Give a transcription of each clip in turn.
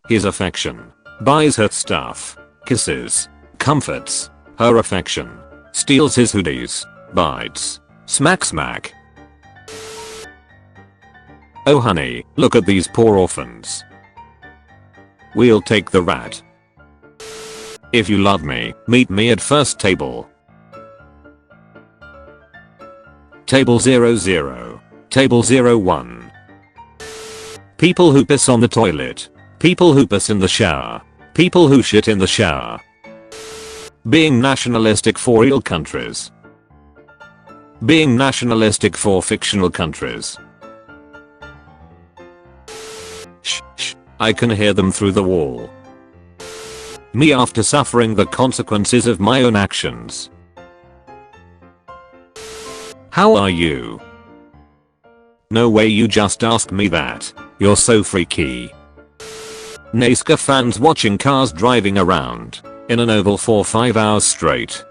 his affection, buys her stuff, kisses, comforts her affection, steals his hoodies, bites, smack smack. Oh honey, look at these poor orphans. We'll take the rat. If you love me, meet me at first table. Table 00. Table 01. People who piss on the toilet. People who piss in the shower. People who shit in the shower. Being nationalistic for real countries. Being nationalistic for fictional countries. Shh, shh, I can hear them through the wall. Me after suffering the consequences of my own actions. How are you? No way you just asked me that. You're so freaky. NASCAR fans watching cars driving around in an oval for 5 hours straight.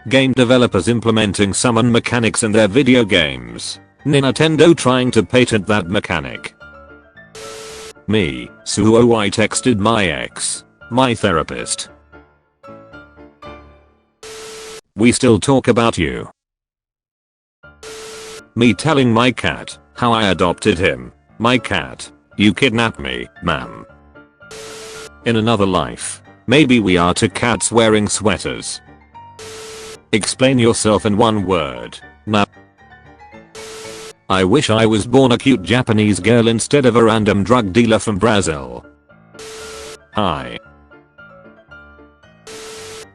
Game developers implementing summon mechanics in their video games. Nintendo trying to patent that mechanic. Me, so I texted my ex, my therapist. We still talk about you. Me telling my cat how I adopted him. My cat, you kidnapped me, ma'am. In another life, maybe we are two cats wearing sweaters. Explain yourself in one word. Nah. I wish I was born a cute Japanese girl instead of a random drug dealer from Brazil. Hi.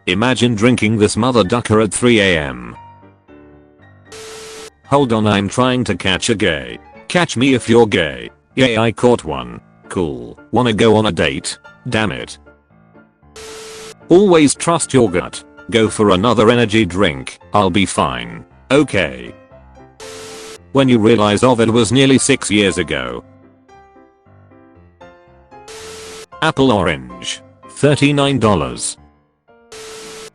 Imagine drinking this mother ducker at 3 AM. Hold on, I'm trying to catch a gay. Catch me if you're gay. Yay, I caught one. Cool. Wanna go on a date? Damn it. Always trust your gut. Go for another energy drink. I'll be fine. Okay. When you realize it was nearly 6 years ago. Apple orange. $39.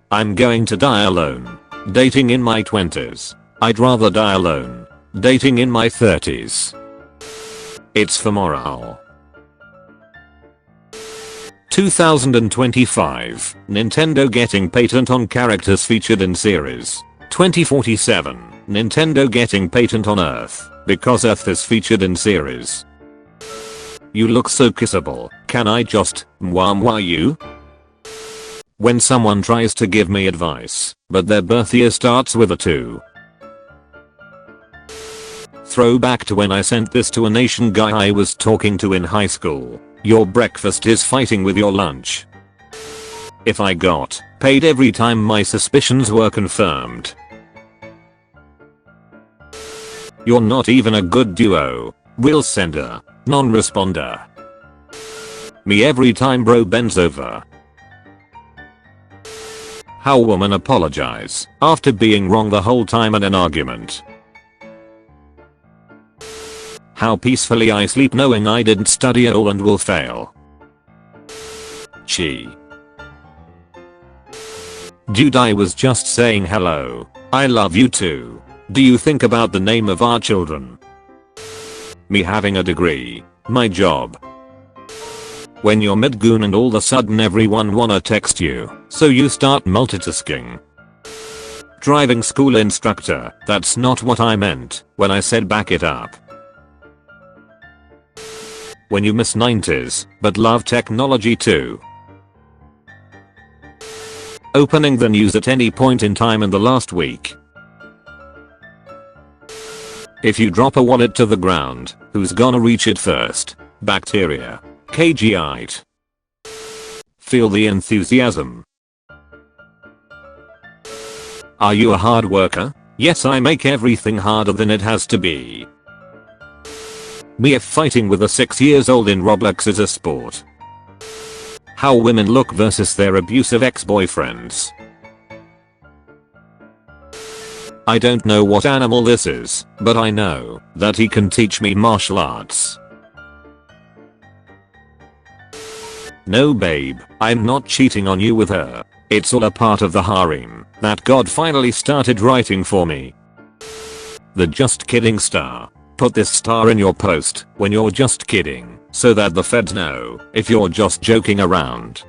I'm going to die alone. Dating in my 20s. I'd rather die alone. Dating in my 30s. It's for morale. 2025. Nintendo getting patent on characters featured in series. 2047. Nintendo getting patent on Earth because Earth is featured in series. You look so kissable. Can I just mwah you? When someone tries to give me advice, but their birth year starts with a 2. Throwback to when I sent this to a nation guy I was talking to in high school. Your breakfast is fighting with your lunch. If I got paid every time my suspicions were confirmed. You're not even a good duo. Real sender, non-responder. Me every time bro bends over. How women apologize after being wrong the whole time in an argument. How peacefully I sleep knowing I didn't study at all and will fail. Chi. Dude, I was just saying hello. I love you too. Do you think about the name of our children? Me having a degree. My job. When you're mid-goon and all of a sudden everyone wanna text you, so you start multitasking. Driving school instructor, that's not what I meant when I said back it up. When you miss 90s, but love technology too. Opening the news at any point in time in the last week. If you drop a wallet to the ground, who's gonna reach it first? Bacteria. KGite. Feel the enthusiasm. Are you a hard worker? Yes, I make everything harder than it has to be. Me if fighting with a 6 years old in Roblox is a sport. How women look versus their abusive ex-boyfriends. I don't know what animal this is, but I know that he can teach me martial arts. No babe, I'm not cheating on you with her. It's all a part of the harem that God finally started writing for me. The Just Kidding star. Put this star in your post when you're just kidding, so that the feds know if you're just joking around.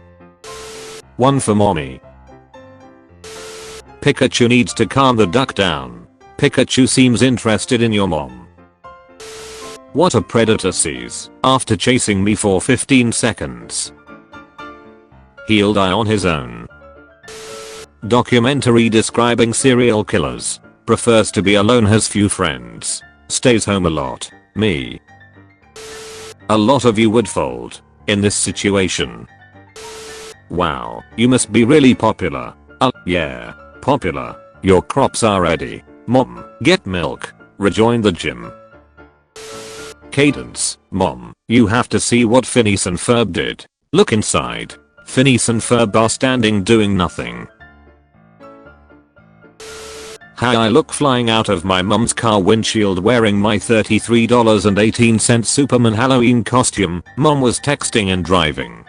One for mommy. Pikachu needs to calm the duck down. Pikachu seems interested in your mom. What a predator sees after chasing me for 15 seconds. He'll die on his own. Documentary describing serial killers. Prefers to be alone, has few friends. Stays home a lot. Me. A lot of you would fold in this situation. Wow, you must be really popular. Yeah, popular. Your crops are ready. Mom, get milk. Rejoin the gym. Cadence. Mom, you have to see what Phineas and Ferb did. Look inside. Phineas and Ferb are standing doing nothing. How I look flying out of my mum's car windshield wearing my $33.18 Superman Halloween costume. Mom was texting and driving.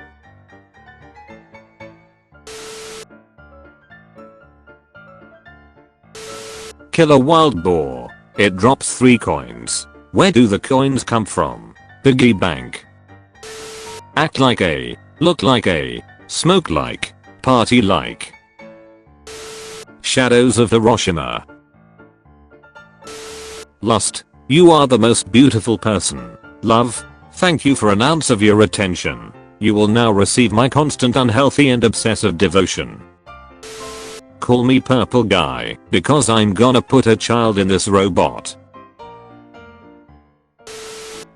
Kill a wild boar. It drops 3 coins. Where do the coins come from? Piggy bank. Act like a, look like a, smoke like, party like. Shadows of Hiroshima. Lust. You are the most beautiful person. Love. Thank you for an ounce of your attention. You will now receive my constant unhealthy and obsessive devotion. Call me purple guy because I'm gonna put a child in this robot.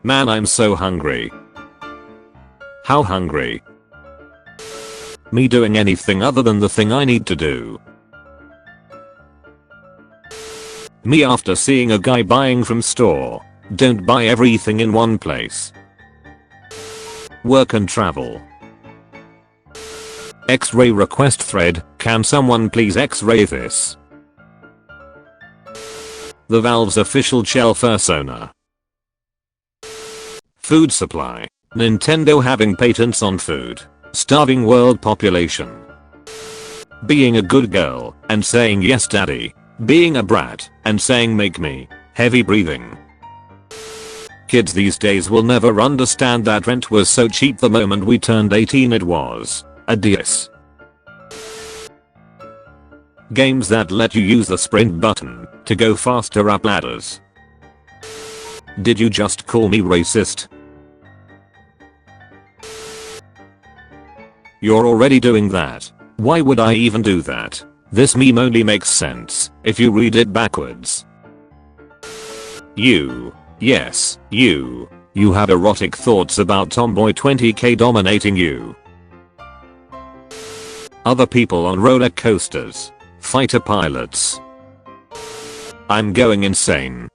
Man, I'm so hungry. How hungry? Me doing anything other than the thing I need to do. Me after seeing a guy buying from store. Don't buy everything in one place. Work and travel. X-ray request thread. Can someone please X-ray this? The Valve's official shelf persona. Food supply. Nintendo having patents on food. Starving world population. Being a good girl and saying yes daddy. Being a brat and saying make me. Heavy breathing. Kids these days will never understand that rent was so cheap the moment we turned 18. It was a DS. Games that let you use the sprint button to go faster up ladders. Did you just call me racist? You're already doing that. Why would I even do that? This meme only makes sense if you read it backwards. You. Yes, you. You have erotic thoughts about tomboy 20k dominating you. Other people on roller coasters. Fighter pilots. I'm going insane.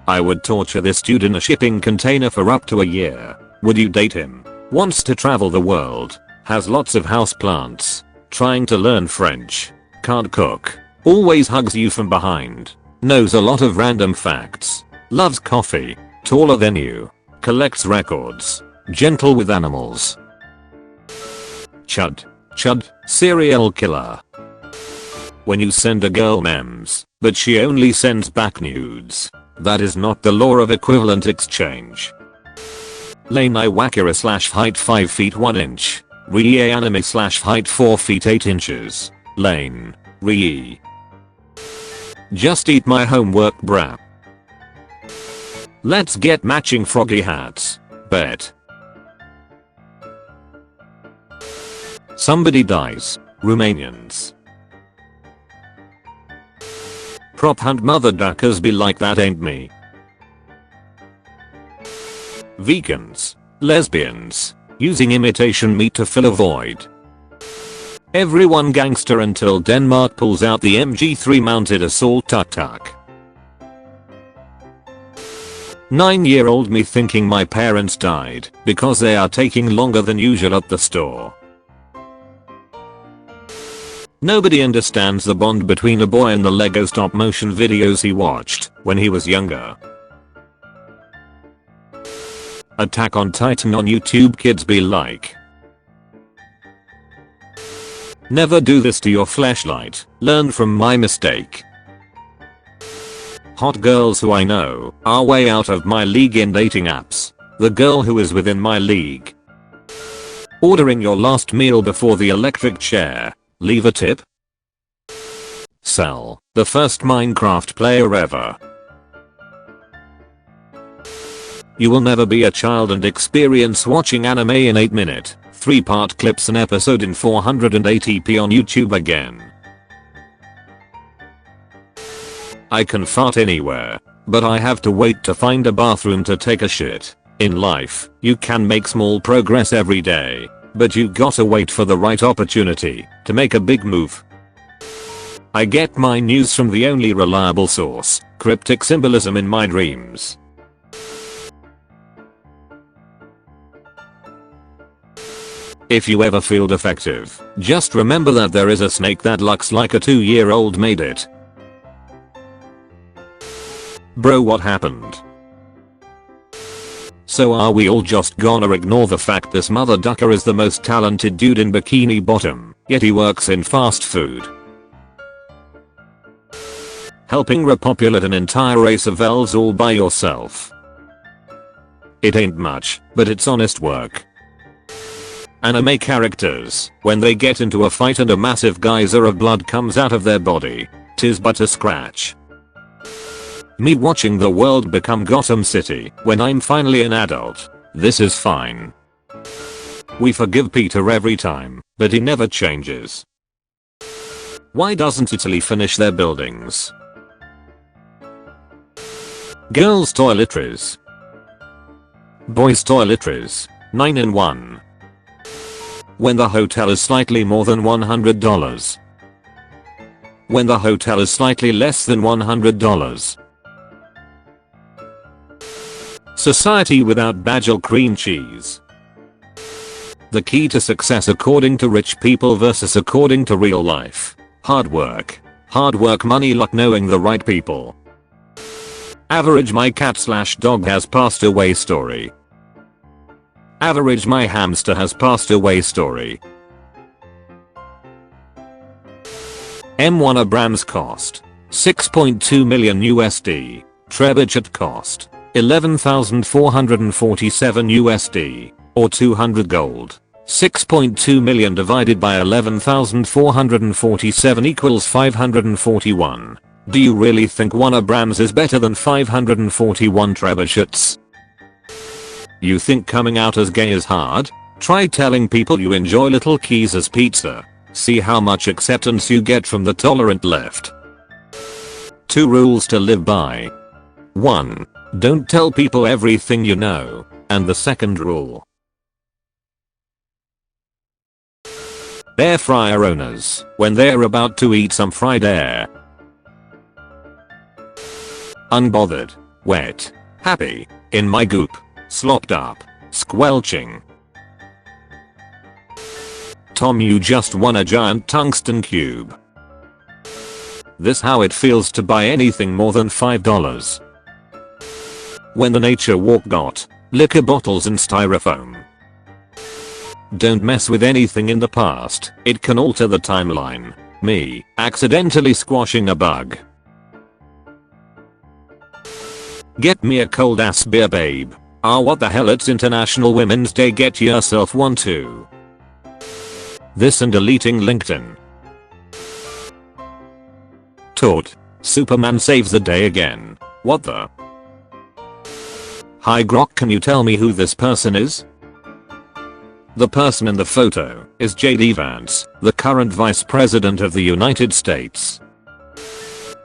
I would torture this dude in a shipping container for up to a year. Would you date him? Wants to travel the world. Has lots of houseplants. Trying to learn French. Can't cook. Always hugs you from behind. Knows a lot of random facts. Loves coffee. Taller than you. Collects records. Gentle with animals. Chud. Chud. Serial killer. When you send a girl memes, but she only sends back nudes. That is not the law of equivalent exchange. Lane Iwakira / height 5 feet 1 inch. Rie anime / height 4 feet 8 inches. Lane. Rie. Just eat my homework brah. Let's get matching froggy hats. Bet. Somebody dies. Romanians. Prop hunt mother duckers be like that ain't me. Vegans. Lesbians. Using imitation meat to fill a void. Everyone gangster until Denmark pulls out the MG3 mounted assault tuk-tuk. 9-year-old me thinking my parents died because they are taking longer than usual at the store. Nobody understands the bond between a boy and the Lego stop motion videos he watched when he was younger. Attack on Titan on YouTube kids be like. Never do this to your fleshlight. Learn from my mistake. Hot girls who I know are way out of my league in dating apps. The girl who is within my league. Ordering your last meal before the electric chair. Leave a tip. Cell, the first Minecraft player ever. You will never be a child and experience watching anime in 8-minute, 3-part clips an episode in 480p on YouTube again. I can fart anywhere, but I have to wait to find a bathroom to take a shit. In life, you can make small progress every day, but you gotta wait for the right opportunity to make a big move. I get my news from the only reliable source, cryptic symbolism in my dreams. If you ever feel defective, just remember that there is a snake that looks like a 2-year-old made it. Bro, what happened? So are we all just gonna ignore the fact this mother ducker is the most talented dude in Bikini Bottom, yet he works in fast food? Helping repopulate an entire race of elves all by yourself. It ain't much, but it's honest work. Anime characters, when they get into a fight and a massive geyser of blood comes out of their body, 'tis but a scratch. Me watching the world become Gotham City when I'm finally an adult. This is fine. We forgive Peter every time, but he never changes. Why doesn't Italy finish their buildings? Girls' toiletries. Boys' toiletries. 9 in 1. When the hotel is slightly more than $100. When the hotel is slightly less than $100. Society without Bagel cream cheese. The key to success according to rich people versus according to real life. Hard work. Hard work, money, luck, knowing the right people. Average my cat/dog has passed away story. Average my hamster has passed away story. M1 Abrams cost. 6.2 million USD. Trebuchet cost. 11,447 USD, or 200 gold. 6.2 million divided by 11,447 equals 541. Do you really think one Abrams is better than 541 trebuchets? You think coming out as gay is hard? Try telling people you enjoy Little Caesars pizza. See how much acceptance you get from the tolerant left. 2 rules to live by. 1. Don't tell people everything you know. And the second rule. Air fryer owners, when they're about to eat some fried air. Unbothered, wet, happy, in my goop, slopped up, squelching. Tom, you just won a giant tungsten cube. This how it feels to buy anything more than $5. When the nature walk got liquor bottles and styrofoam. Don't mess with anything in the past, it can alter the timeline. Me, accidentally squashing a bug. Get me a cold ass beer, babe. Ah, what the hell, it's International Women's Day, get yourself one too. This and deleting LinkedIn. Taught. Superman saves the day again. What the? Hi Grok, can you tell me who this person is? The person in the photo is J.D. Vance, the current Vice President of the United States.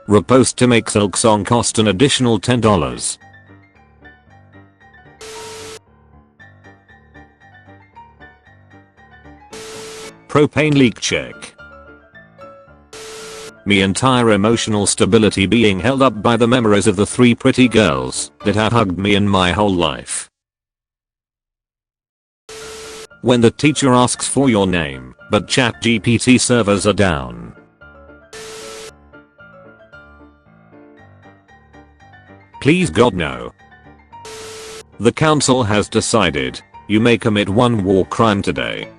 Repost to make Silk Song cost an additional $10. Propane leak check. Me entire emotional stability being held up by the memories of the 3 pretty girls that have hugged me in my whole life. When the teacher asks for your name, but ChatGPT servers are down. Please God no. The council has decided you may commit 1 war crime today.